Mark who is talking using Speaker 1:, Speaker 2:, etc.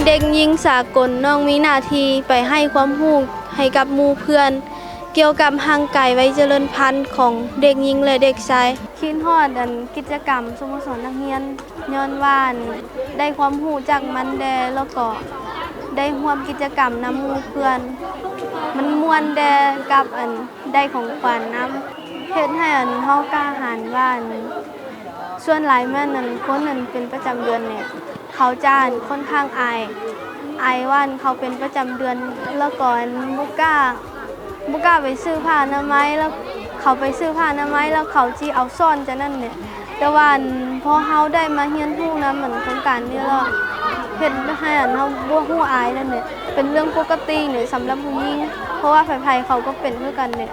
Speaker 1: เด็กหญิงสากลน้องมีหน้าที่ไปให้ความรู้ให้กับหมู่เพื่อนเกี่ยวกับห่างไกลไว้เจริญพันธุ์ของเด็กหญิงและเด็กชายคิดฮอดกิจกรรมสโมสรนักเรียนย้อนว่าได้ความรู้จากมันแดแล้วก็ได้ร่วมกิจกรรมนำหมู่เพื่อนมันม่วนแดกับได้ของขวัญนำเฮ็ดให้เฮากล้าหาญว่าส่วนหลายแม่นคนเป็นประจำเดือนเนี่ยเขาจะค่อนข้างอายว่าเขาเป็นประจำเดือนแล้วก่อนบ่กล้าไปซื้อผ้าอนามัยแล้วเขาไปซื้อผ้าอนามัยแล้วเขาสิเอาซ่อนจะนั่นเนี่ยแต่ว่าพอเฮาได้มาเรียนรู้นำเหมือนโครงการนี้แล้วเฮ็ดให้เฮาบ่ฮู้อายนั่นเนี่ยเป็นเรื่องปกติเนี่ยสำหรับผู้หญิงเพราะว่าไผๆเขาก็เป็นคือกันเนี่ย